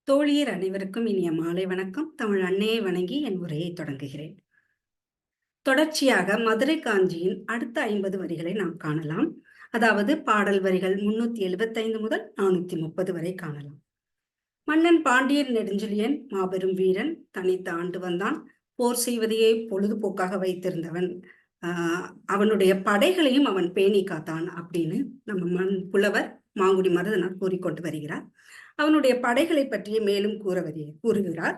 தோழியர் அனைவருக்கும் இனிய மாலை வணக்கம். தமிழ் அன்னையை வணங்கி என் உரையை தொடங்குகிறேன். தொடர்ச்சியாக மதுரை காஞ்சியின் அடுத்த 50 வரிகளை நாம் காணலாம். அதாவது பாடல் வரிகள் 375 முதல் 430 வரை காணலாம். மன்னன் பாண்டியன் நெடுஞ்செழியன் மாபெரும் வீரன், தனித்து ஆண்டு வந்தான், போர் செய்வதையே பொழுதுபோக்காக வைத்திருந்தவன், அவனுடைய படைகளையும் அவன் பேணி காத்தான் அப்படின்னு நம்ம புலவர் மாங்குடி மருதனார் கூறிக்கொண்டு வருகிறார். அவனுடைய படைகளை பற்றிய மேலும் கூறுகிறார்.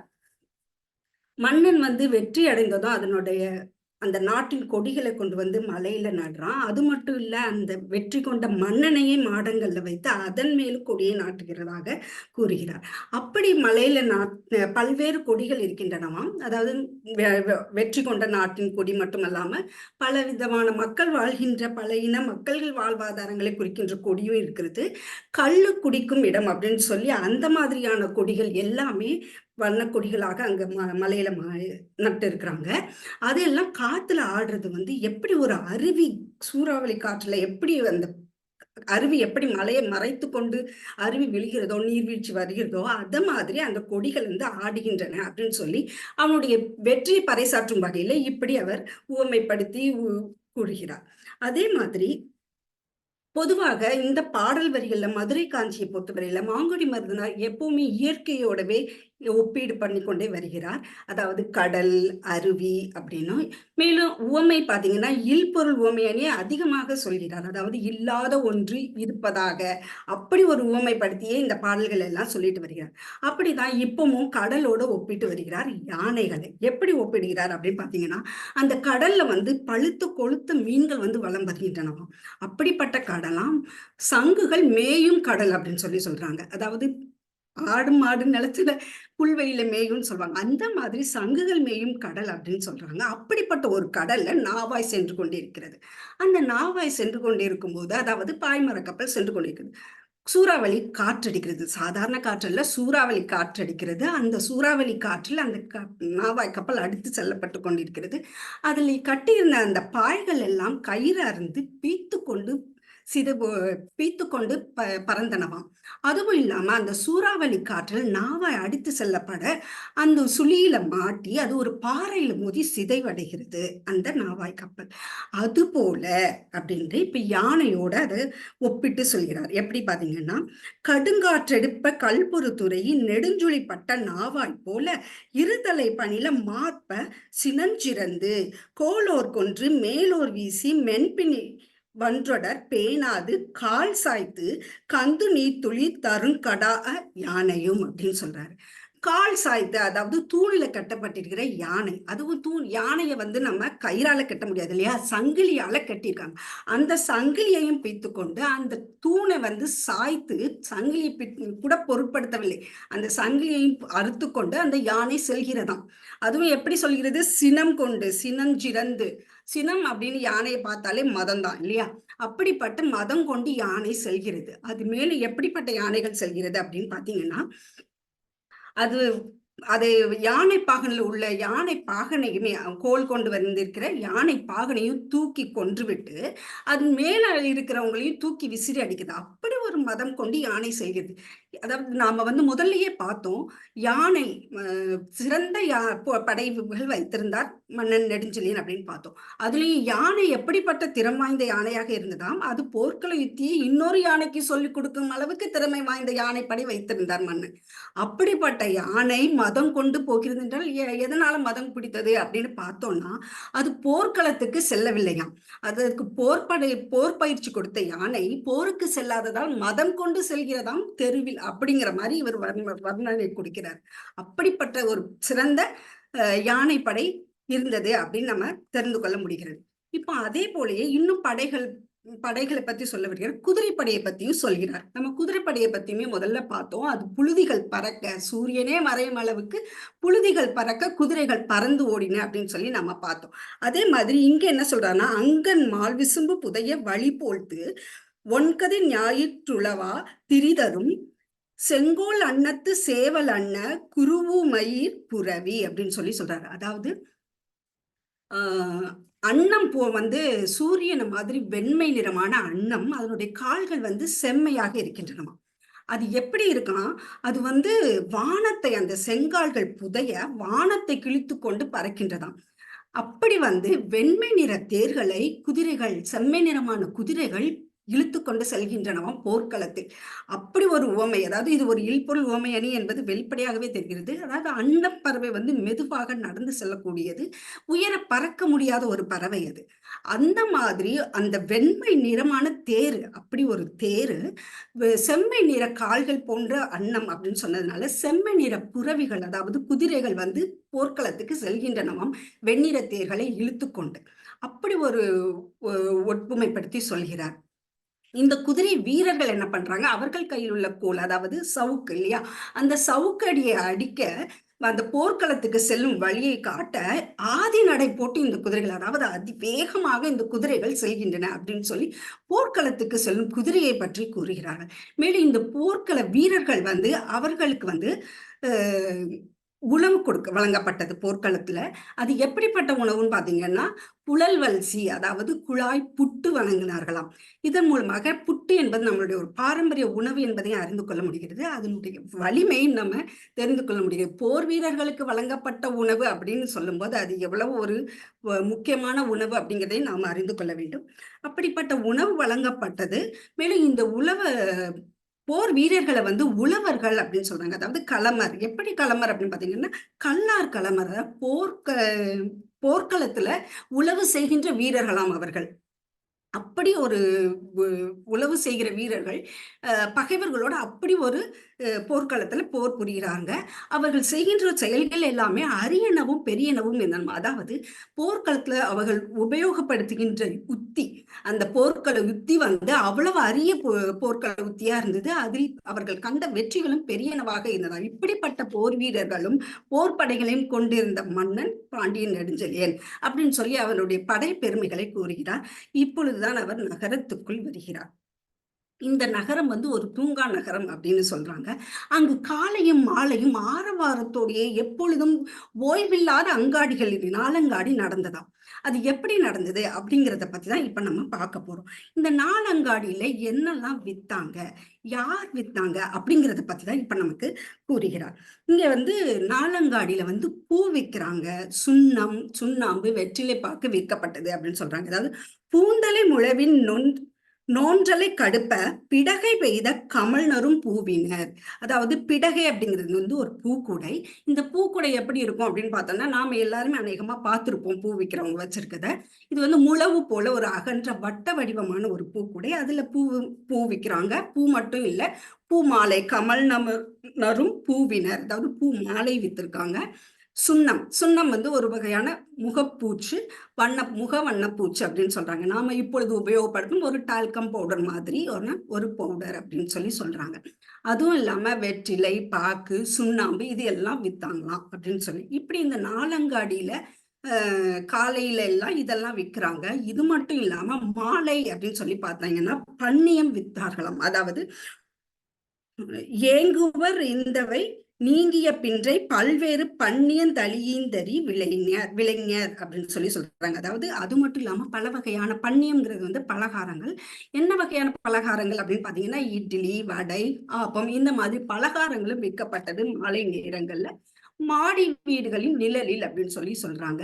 மன்னன் வெற்றி அடைந்ததும் அதனுடைய அந்த நாட்டின் கொடிகளை கொண்டு வந்து மலையில நடுறான். அது மட்டும் இல்ல, அந்த வெற்றி கொண்ட மன்னனையே மாடங்கள்ல வைத்து அதன் மேலும் கொடியை நாட்டுகிறதாக கூறுகிறார். அப்படி மலையில பல்வேறு கொடிகள் இருக்கின்றனவாம். அதாவது வெற்றி கொண்ட நாட்டின் கொடி மட்டுமல்லாம பல விதமான மக்கள் வாழ்கின்ற பல இன மக்கள்கள் வாழ்வாதாரங்களை குறிக்கின்ற கொடியும் இருக்கிறது. கள்ளு குடிக்கும் இடம் அப்படின்னு சொல்லி அந்த மாதிரியான கொடிகள் எல்லாமே வண்ண கொடிகளாக அங்க மலையில நட்டு இருக்கிறாங்க. அதெல்லாம் காத்துல ஆடுறது எப்படி ஒரு அருவி சூறாவளி காற்றுல எப்படி அந்த அருவி எப்படி மலையை மறைத்து கொண்டு அருவி விழுகிறதோ, நீர்வீழ்ச்சி வருகிறதோ, அத மாதிரி அந்த கொடிகள் ஆடுகின்றன அப்படின்னு சொல்லி அவனுடைய வெற்றியை பறைசாற்றும் வகையில இப்படி அவர் உவமைப்படுத்தி கூறுகிறார். அதே மாதிரி பொதுவாக இந்த பாடல் வரிகள்ல மதுரை காஞ்சியை பொறுத்தவரையில மாங்குடி மருதனார் எப்பவுமே இயற்கையோடவே ஒப்பீடு பண்ணி கொண்டே வருகிறார். அதாவது கடல், அருவி அப்படின்னும், மேலும் உவமை பார்த்தீங்கன்னா இல்பொருள் உவமையானே அதிகமாக சொல்கிறார். அதாவது இல்லாத ஒன்று இருப்பதாக அப்படி ஒரு உவமைப்படுத்தியே இந்த பாடல்கள் எல்லாம் சொல்லிட்டு வருகிறார். அப்படிதான் இப்பவும் கடலோட ஒப்பிட்டு வருகிறார். யானைகளை எப்படி ஒப்பிடுகிறார் அப்படின்னு பார்த்தீங்கன்னா, அந்த கடல்ல பழுத்து கொழுத்த மீன்கள் வலம் வருகின்றனவாம். அப்படிப்பட்ட கடலாம் சங்குகள் மேயும் கடல் அப்படின்னு சொல்றாங்க. அதாவது ஆடு மாடு நிலத்துல புல்வெளியில மேயும்னு சொல்லுவாங்க. அந்த மாதிரி சங்குகள் மேயும் கடல் அப்படின்னு சொல்றாங்க. அப்படிப்பட்ட ஒரு கடல்ல நாவாய் சென்று கொண்டிருக்கிறது. அந்த நாவாய் சென்று கொண்டிருக்கும் போது, அதாவது பாய்மர கப்பல் சென்று கொண்டிருக்கிறது. சூறாவளி காற்றடிக்கிறது. சாதாரண காற்றல்ல, சூறாவளி காற்றடிக்கிறது. அந்த சூறாவளி காற்றில் அந்த நாவாய் கப்பல் அடித்து செல்லப்பட்டு கொண்டிருக்கிறது. அதில் கட்டியிருந்த அந்த பாய்கள் எல்லாம் கயிறு அறுந்து பீத்து கொண்டு பறந்தனவாம். அதுவும் இல்லாம அந்த சூறாவளி காற்றில் நாவாய் அடித்து செல்லப்பட அந்த சுழியில மாட்டி அது ஒரு பாறையில மோதி சிதைவடைகிறது அந்த நாவாய் கப்பல். அது போல அப்படின்ட்டு இப்ப யானையோட அதை ஒப்பிட்டு சொல்கிறார். எப்படி பாத்தீங்கன்னா, கடுங்காற்றெடுப்ப கல்பொரு துறையின் நெடுஞ்சுழிப்பட்ட நாவாய் போல இருதலை பணில மாற்ப சினஞ்சிறந்து கோலோர் கொன்று மேலோர் வீசி மென்பினி வன்றொடர் பேணாது கால் சாய்த்து கந்து நீத்துளி தருங்கடா யானையும் அப்படின்னு சொல்றாரு. கால் சாய்த்து, அதாவது தூணில கட்டப்பட்டிருக்கிற யானை. அதுவும் யானையை நம்ம கயிறால கட்ட முடியாது இல்லையா, சங்கிலியால கட்டியிருக்காங்க. அந்த சங்கிலியையும் பிய்த்து கொண்டு அந்த தூணை சாய்த்து, சங்கிலியை கூட பொருட்படுத்தவில்லை, அந்த சங்கிலியையும் அறுத்து கொண்டு அந்த யானை செல்கிறதாம். அதுவும் எப்படி சொல்கிறது? சினம் கொண்டு, சினஞ்சிறந்து. சினம் அப்படின்னு யானையை பார்த்தாலே மதம் தான் இல்லையா? அப்படிப்பட்ட மதம் கொண்டு யானை செல்கிறது. அது மேலும் எப்படிப்பட்ட யானைகள் செல்கிறது அப்படின்னு பாத்தீங்கன்னா, அது அது யானை பாகனில் உள்ள யானை பாகனையுமே கோல் கொண்டு வந்திருக்கிற யானை பாகனையும் தூக்கி கொன்றுவிட்டு அதன் மேல இருக்கிறவங்களையும் தூக்கி விசிறி அடிக்குது. அப்படி ஒரு மதம் கொண்டு யானை செய்கிறது. அதாவது நாம முதல்லயே பார்த்தோம், யானை சிறந்த படைகள் வைத்திருந்தார் மன்னன் நெடுஞ்செழியன் அப்படின்னு பார்த்தோம். அதுலயும் யானை எப்படிப்பட்ட திறம் வாய்ந்த யானையாக இருந்ததாம். அது போர்க்கள யுத்தியை இன்னொரு யானைக்கு சொல்லிக் கொடுக்கும் அளவுக்கு திறமை வாய்ந்த யானைப்படை வைத்திருந்தார் மன்னன். அப்படிப்பட்ட யானை மதம் கொண்டு போகிறது என்றால் எதனால மதம் பிடித்தது அப்படின்னு பார்த்தோம்னா, அது போர்க்களத்துக்கு செல்லவில்லையாம். அதற்கு போர் பயிற்சி கொடுத்த யானை போருக்கு செல்லாததால் மதம் கொண்டு செல்கிறதாம் தெருவில் அப்படிங்கிற மாதிரி இவர் வர்ணனை கொடுக்கிறார். அப்படிப்பட்ட ஒரு சிறந்த யானைப்படை இருந்தது அப்படின்னு நம்ம தெரிந்து கொள்ள முடிகிறது. இப்போ அதே போலயே இன்னும் படைகளை பத்தி சொல்ல வருகிறார். குதிரைப்படையை பத்தியும் சொல்கிறார். நம்ம குதிரைப்படையை பத்தியுமே முதல்ல பார்த்தோம். அது புழுதிகள் பறக்க, சூரியனே மறையும் அளவுக்கு புழுதிகள் பறக்க குதிரைகள் பறந்து ஓடின அப்படின்னு சொல்லி நம்ம பார்த்தோம். அதே மாதிரி இங்க என்ன சொல்றாருன்னா, அங்கன் மால் விசும்பு புதைய வழி போல்த்து ஒன்கதி ஞாயிற்றுளவா திரிதரும் செங்கோல் அன்னத்து சேவல் அன்ன குருவுமயிர் புரவி அப்படின்னு சொல்லி சொல்றாரு. அதாவது அன்னம் சூரியனை மாதிரி வெண்மை நிறமான அன்னம், அதனுடைய கால்கள் செம்மையாக இருக்கின்றனமா. அது எப்படி இருக்கான், அது வந்து வானத்தை அந்த செங்கால்கள் புதைய வானத்தை கிழித்துக் கொண்டு பறக்கின்றதாம். அப்படி வந்து வெண்மை நிற தேர்களை குதிரைகள், செம்மை நிறமான குதிரைகள் இழுத்துக்கொண்டு செல்கின்றனவாம் போர்க்களத்தில். அப்படி ஒரு உவமை, அதாவது இது ஒரு இல்பொருள் உவமை அணி என்பது வெளிப்படையாகவே தெரிகிறது. அதாவது அன்னப்பறவை வந்து மெதுவாக நடந்து செல்லக்கூடியது, உயர பறக்க முடியாத ஒரு பறவை அது. அந்த மாதிரி அந்த வெண்மை நிறமான தேரு, அப்படி ஒரு தேரு செம்மை நிற கால்கள் போன்ற அன்னம் அப்படின்னு சொன்னதுனால செம்மை நிற புறவிகள், அதாவது குதிரைகள் வந்து போர்க்களத்துக்கு செல்கின்றனவாம் வெண்ணிற தேர்களை இழுத்துக்கொண்டு. அப்படி ஒரு ஒப்புமைப்படுத்தி சொல்கிறார். இந்த குதிரை வீரர்கள் என்ன பண்றாங்க, அவர்கள் கையில் உள்ள கோல், அதாவது சவுக்கு இல்லையா, அந்த சவுக்கடியை அடிக்க அந்த போர்க்களத்துக்கு செல்லும் வழியை காட்ட ஆதி நடை போட்டு இந்த குதிரைகள், அதாவது அதிவேகமாக இந்த குதிரைகள் செல்கின்றன அப்படின்னு சொல்லி போர்க்களத்துக்கு செல்லும் குதிரையை பற்றி கூறுகிறார்கள். மேலும் இந்த போர்க்கள வீரர்கள் வந்து அவர்களுக்கு வந்து உணவு வழங்கப்பட்டது போர்க்களத்துல. அது எப்படிப்பட்ட உணவுன்னு பாத்தீங்கன்னா, புழல்வல்சி, அதாவது குழாய் புட்டு வழங்கினார்களாம். இதன் மூலமாக புட்டு என்பது நம்மளுடைய ஒரு பாரம்பரிய உணவு என்பதையும் அறிந்து கொள்ள முடிகிறது. அதனுடைய வலிமையும் நம்ம தெரிந்து கொள்ள முடிகிறது. போர் வீரர்களுக்கு வழங்கப்பட்ட உணவு அப்படின்னு சொல்லும்போது அது எவ்வளவு ஒரு முக்கியமான உணவு அப்படிங்கிறதை நாம் அறிந்து கொள்ள வேண்டும். அப்படிப்பட்ட உணவு வழங்கப்பட்டது. மேலும் இந்த போர் வீரர்களை வந்து உழவர்கள் அப்படின்னு சொல்றாங்க. அதாவது களமர். எப்படி களமர் அப்படின்னு பாத்தீங்கன்னா, கல்லார் களமர். போர்க்களத்துல உழவு செய்கின்ற வீரர்களாம் அவர்கள். அப்படி ஒரு உழவு செய்கிற வீரர்கள் பகைவர்களோட அப்படி ஒரு போர்க்களத்துல போர் புரிகிறாங்க. அவர்கள் செய்கின்ற செயல்கள் எல்லாமே அரியனவும் பெரியனவும் என்னமா, அதாவது போர்க்களத்துல அவர்கள் உபயோகப்படுத்துகின்ற உத்தி, அந்த போர்க்கள உத்தி வந்து அவ்வளவு அரிய போர்க்கள உத்தியா இருந்தது. அதில் அவர்கள் கண்ட வெற்றிகளும் பெரியனவாக இருந்ததா. இப்படிப்பட்ட போர் வீரர்களும் போர் படைகளையும் கொண்டிருந்த மன்னன் பாண்டியன் நெடுஞ்செழியன் அப்படின்னு சொல்லி அவருடைய படை பெருமைகளை கூறுகிறார். இப்பொழுதுதான் அவர் நகரத்துக்குள் வருகிறார். இந்த நகரம் வந்து ஒரு தூங்கா நகரம் அப்படின்னு சொல்றாங்க. அங்கு காலையும் மாலையும் ஆரவாரத்தோடையே எப்பொழுதும் ஓய்வில்லாத அங்காடிகளில் நாலங்காடி நடந்ததாம். அது எப்படி நடந்தது அப்படிங்கிறத பத்தி தான் இப்ப நம்ம பார்க்க போறோம். இந்த நாலங்காடியில என்னெல்லாம் வித்தாங்க, யார் வித்தாங்க அப்படிங்கிறத பத்தி தான் இப்ப நமக்கு கூறுகிறார். இங்க வந்து நாலங்காடியில வந்து பூ விற்கிறாங்க, சுண்ணாம்பு, வெற்றிலை பாக்கு விற்கப்பட்டது அப்படின்னு சொல்றாங்க. அதாவது பூந்தலை முழவின் நோன்றலை கடுப்ப பிடகை பெய்த கமல் நரும் பூவினர். அதாவது பிடகை அப்படிங்கிறது வந்து ஒரு பூக்குடை. இந்த பூக்குடை எப்படி இருக்கும் அப்படின்னு பார்த்தோம்னா, நாம எல்லாருமே அநேகமா பார்த்திருப்போம் பூ விற்கிறவங்க வச்சிருக்கத. இது வந்து முழவு போல ஒரு அகன்ற வட்ட வடிவமான ஒரு பூக்குடை. அதுல பூ விற்கிறாங்க. பூ மட்டும் இல்ல, பூ மாலை, கமல் நரும் பூவினர், அதாவது பூ மாலை வித்திருக்காங்க. சுண்ணம் வந்து ஒரு வகையான முகப்பூச்சு, முக வண்ணப்பூச்சு அப்படின்னு சொல்றாங்க. நாம இப்பொழுது உபயோகப்படுத்தும் ஒரு டால்கம் பவுடர் மாதிரி ஒரு பவுடர் அப்படின்னு சொல்லி சொல்றாங்க. அதுவும் இல்லாம வெற்றிலை பாக்கு, சுண்ணாம்பு இது எல்லாம் வித்தாங்களாம் அப்படின்னு சொல்லி. இப்படி இந்த நாலங்காடியில காலையில எல்லாம் இதெல்லாம் விற்கிறாங்க. இது மட்டும் இல்லாம மாலை அப்படின்னு சொல்லி பார்த்தாங்கன்னா பன்னியம் வித்தார்களாம். அதாவது ஏங்குவர் இந்தவை நீங்கிய பின்றை பல்வேறு பன்னியந்தளியீந்தரி விளைஞர் அப்படின்னு சொல்லி சொல்றாங்க. அதாவது அது மட்டும் இல்லாம பல வகையான பன்னியம்ங்கிறது வந்து பலகாரங்கள். என்ன வகையான பலகாரங்கள் அப்படின்னு பாத்தீங்கன்னா, இட்லி, வடை, ஆப்பம் இந்த மாதிரி பலகாரங்களும் விற்கப்பட்டது மாலை நேரங்கள்ல மாடி வீடுகளின் நிழலில் அப்படின்னு சொல்லி சொல்றாங்க.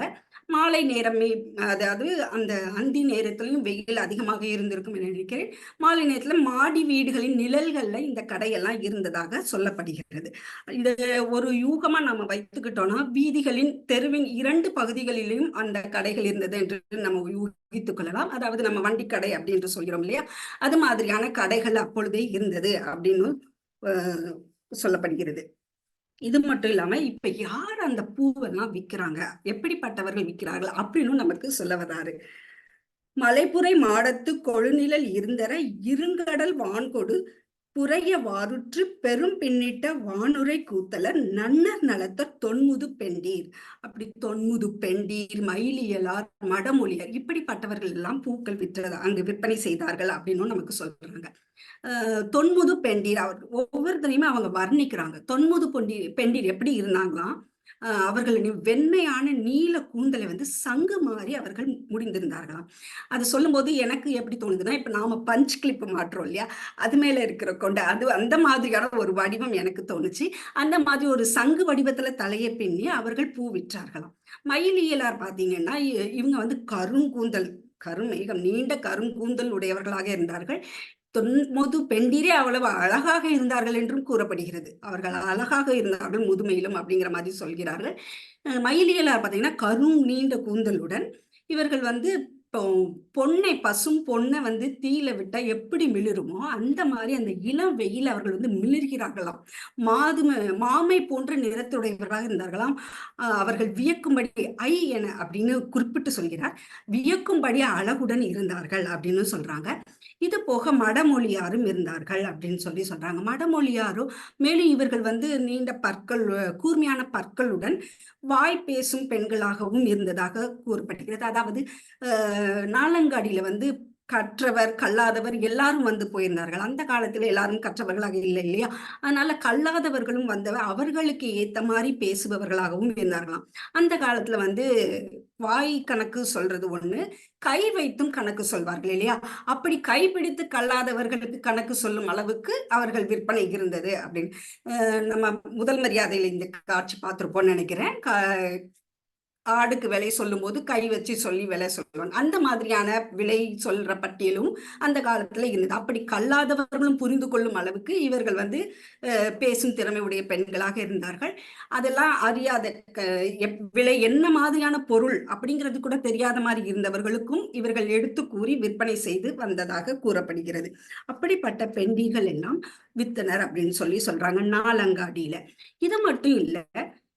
மாலை நேரமே, அதாவது அந்த அந்தி நேரத்திலையும் வெயில் அதிகமாக இருந்திருக்கும் என நினைக்கிறேன். மாலை நேரத்துல மாடி வீடுகளின் நிழல்கள்ல இந்த கடையெல்லாம் இருந்ததாக சொல்லப்படுகிறது. இது ஒரு யூகமா நாம வைத்துக்கிட்டோம்னா, வீதிகளின் தெருவின் 2 பகுதிகளிலும் அந்த கடைகள் இருந்தது என்று நம்ம யூகித்துக் கொள்ளலாம். அதாவது நம்ம வண்டி கடை அப்படின்னு சொல்கிறோம் இல்லையா, அது மாதிரியான கடைகள் அப்பொழுதே இருந்தது அப்படின்னு சொல்லப்படுகிறது. இது மட்டும் இல்லாம இப்ப யார் அந்த பூவெல்லாம் விற்கிறாங்க, எப்படிப்பட்டவர்கள் விற்கிறார்கள் அப்படின்னு நமக்கு சொல்ல வர்றாரு. மலைப்புரை மாடத்து கொழுநிழல் இருந்தர இருங்கடல் வான்கொடு புறைய வாருற்று பெரும் பின்னிட்ட வானுரை கூத்தலர் நன்னர் நலத்த தொன்முது பெண்டீர். அப்படி தொன்முது பெண்டீர், மயிலியலார், மடமொழியர் இப்படிப்பட்டவர்கள் எல்லாம் பூக்கள் அங்கு விற்பனை செய்தார்கள் அப்படின்னு நமக்கு சொல்றாங்க. தொன்முது பெண்டீர், அவர் ஒவ்வொருத்தரையுமே அவங்க வர்ணிக்கிறாங்க. தொன்முது பெண்டீர் எப்படி இருந்தாங்களாம், அவர்களின் வெண்மையான நீல கூந்தலை வந்து சங்கு மாறி அவர்கள் முடிந்திருந்தார்களாம். அது சொல்லும்போது எனக்கு எப்படி தோணுதுன்னா, இப்ப நாம பஞ்ச் கிளிப் மாட்டுறோம் இல்லையா? அது மேல இருக்கிற கொண்ட அது அந்த மாதிரியான ஒரு வடிவம் எனக்கு தோணுச்சு. அந்த மாதிரி ஒரு சங்கு வடிவத்துல தலையை பின்னி அவர்கள் பூ விற்றார்களாம். மயிலியலார் பார்த்தீங்கன்னா, இவங்க வந்து கருங்கூந்தல் கருமேகம் நீண்ட கருங்கூந்தல் உடையவர்களாக இருந்தார்கள். தொன்மொது பெண்டிரே அவ்வளவு அழகாக இருந்தார்கள் என்றும் கூறப்படுகிறது. அவர்கள் அழகாக இருந்தார்கள் முதுமையிலும் அப்படிங்கிற மாதிரி சொல்கிறார்கள். மயிலியலார் பார்த்தீங்கன்னா, கரும் நீண்ட கூந்தலுடன் இவர்கள் வந்து இப்போ பசும் பொன்னை வந்து தீயில விட்டா எப்படி மிளிருமோ, அந்த மாரி அந்த இளம் வெயில்ல அவர்கள் வந்து மிளிர்கிறார்களாம். மாமை போன்ற நிறத்துடையவர்களாக இருந்தார்களாம். அவர்கள் வியக்கும்படி என அப்படின்னு குறிப்பிட்டு சொல்கிறார். வியக்கும்படி அழகுடன் இருந்தார்கள் அப்படின்னு சொல்றாங்க. இது போக மடமொழியாரும் இருந்தார்கள் அப்படின்னு சொல்றாங்க. மடமொழியாரும் மேலும் இவர்கள் வந்து நீண்ட பற்கள் கூர்மையான பற்களுடன் வாய் பேசும் பெண்களாகவும் இருந்ததாக கூறப்படுகிறது. அதாவது நாலங்காடியில வந்து கற்றவர், கல்லாதவர் எல்லாரும் வந்து போயிருந்தார்கள். அந்த காலத்துல எல்லாரும் கற்றவர்களாக இல்லை இல்லையா? அதனால கல்லாதவர்களும் அவர்களுக்கு ஏத்த மாரி பேசுபவர்களாகவும் இருந்தார்களாம். அந்த காலத்துல வந்து வாய் கணக்கு சொல்றது ஒண்ணு, கை வைத்தும் கணக்கு சொல்வார்கள் இல்லையா? அப்படி கைப்பிடித்து கல்லாதவர்களுக்கு கணக்கு சொல்லும் அளவுக்கு அவர்கள் விற்பனை இருந்தது அப்படின்னு. நம்ம முதல் மரியாதையில இந்த காட்சி பார்த்திருப்போம்னு நினைக்கிறேன். ஆடுக்கு விலை சொல்லும்போது கை வச்சு சொல்லி விலை சொல்லுவாங்க. அந்த மாதிரியான விலை சொல்ற பட்டியலும் அந்த காலத்துல இருந்தது. அப்படி கல்லாதவர்களும் புரிந்து கொள்ளும் அளவுக்கு இவர்கள் வந்து பேசும் திறமை உடைய பெண்களாக இருந்தார்கள். அதெல்லாம் அறியாத விலை என்ன மாதிரியான பொருள் அப்படிங்கிறது கூட தெரியாத மாதிரி இருந்தவர்களுக்கும் இவர்கள் எடுத்து கூறி விற்பனை செய்து வந்ததாக கூறப்படுகிறது. அப்படிப்பட்ட பெண்டிகள் எல்லாம் வித்தனர் அப்படின்னு சொல்றாங்க நாலங்காடியில. இது மட்டும் இல்ல,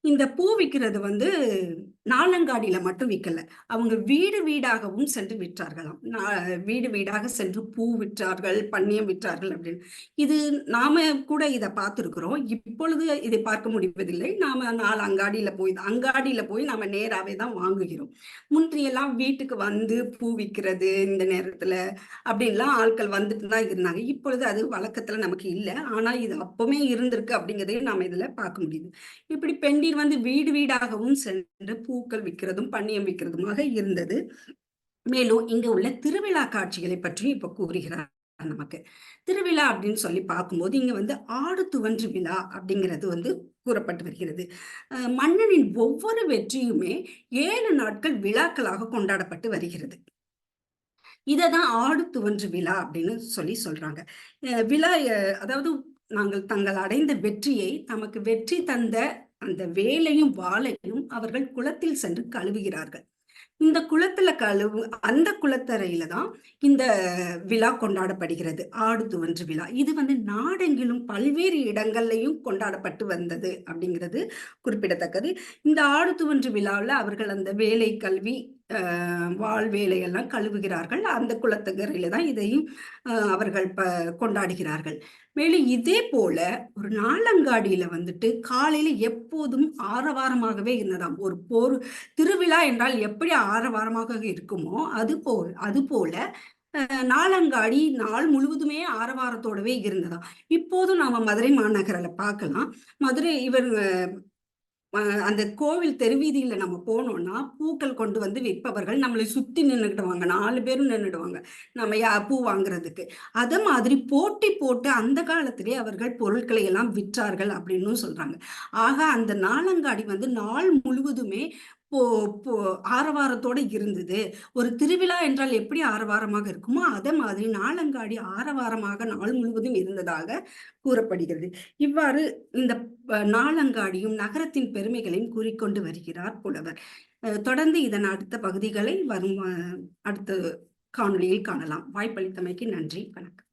இந்த பூ விக்கிறது வந்து நாலங்காடியில மட்டும் விக்கல. அவங்க வீடு வீடாகவும் சென்று விற்றார்களாம். வீடு வீடாக சென்று பூ விற்றார்கள், பன்னியம் விற்றார்கள் அப்படின்னு. இது நாம கூட இத பார்த்திருக்கிறோம். இப்பொழுது இதை பார்க்க முடிவதில்லை. நாம அங்காடியில போய் நாம நேராவே தான் வாங்குகிறோம். முன்றையெல்லாம் வீட்டுக்கு வந்து பூ விக்கிறது இந்த நேரத்துல அப்படின்லாம் ஆட்கள் வந்துட்டு தான் இருந்தாங்க. இப்பொழுது அது வழக்கத்துல நமக்கு இல்ல. ஆனா இது அப்பவுமே இருந்திருக்கு அப்படிங்கிறதையும் நாம இதுல பார்க்க முடியுது. இப்படி பெண்டிர் வந்து வீடு வீடாகவும் சென்று பூக்கள் விற்கிறதும் பன்னியம் விற்கிறதுமாக இருந்தது. மேலும் இங்க உள்ள திருவிழா காட்சிகளை பற்றி இப்ப கூறுகிறார் நமக்கு. திருவிழா அப்படின்னு சொல்லி பார்க்கும்போது இங்க வந்து ஆடு துவன்று விழா அப்படிங்கிறது வந்து கூறப்பட்டு வருகிறது. மன்னனின் ஒவ்வொரு வெற்றியுமே 7 நாட்கள் விழாக்களாக கொண்டாடப்பட்டு வருகிறது. இததான் ஆடு துவன்று விழா அப்படின்னு சொல்றாங்க. விழா அதாவது தங்கள் அடைந்த வெற்றியை தமக்கு வெற்றி தந்த அந்த வேலையும் வாளையும் அவர்கள் குளத்தில் சென்று கழுவுகிறார்கள். இந்த குளத்துல அந்த குளத்தரையில தான் இந்த விழா கொண்டாடப்படுகிறது. ஆடு துவன்று விழா. இது வந்து நாடெங்கிலும் பல்வேறு இடங்கள்லயும் கொண்டாடப்பட்டு வந்தது அப்படிங்கிறது குறிப்பிடத்தக்கது. இந்த ஆடு துவன்று விழாவில் அவர்கள் அந்த வேலை கல்வி வாள் வேலையெல்லாம் கழுவுகிறார்கள். அந்த குளத்தங்கரையில தான் இதையும் அவர்கள் கொண்டாடுகிறார்கள். மேலும் இதே போல ஒரு நாளங்காடியில வந்துட்டு காலையில எப்போதும் ஆரவாரமாகவே இருந்ததாம். ஒரு திருவிழா என்றால் எப்படி ஆரவாரமாக இருக்குமோ அது போல நாளங்காடி நாள் முழுவதுமே ஆரவாரத்தோடவே இருந்ததாம். இப்போதும் நாம மதுரை மாநகரில பார்க்கலாம். மதுரை அந்த கோவில் தெருவீதியில நம்ம போனோம்னா, பூக்கள் கொண்டு வந்து விற்பவர்கள் நம்மளை சுத்தி நின்னுக்கிடுவாங்க. 4 பேரும் நின்னுடுவாங்க. நம்ம பூ வாங்குறதுக்கு. அத மாதிரி போட்டி போட்டு அந்த காலத்திலேயே அவர்கள் பொருட்களை எல்லாம் விற்றார்கள் அப்படின்னும் சொல்றாங்க. ஆக அந்த நாளங்காடி வந்து நாள் முழுவதுமே போ போ ஆரவாரத்தோட இருந்தது. ஒரு திருவிழா என்றால் எப்படி ஆரவாரமாக இருக்குமோ, அத மாதிரி நாளங்காடி ஆரவாரமாக நாள் முழுவதும் இருந்ததாக கூறப்படுகிறது. இவ்வாறு இந்த நாளங்காடியும் நகரத்தின் பெருமைகளையும் கூறிக்கொண்டு வருகிறார் புலவர். தொடர்ந்து இதன் அடுத்த பகுதிகளை வரும் அடுத்த காணொளியில் காணலாம். வாய்ப்பளித்தமைக்கு நன்றி. வணக்கம்.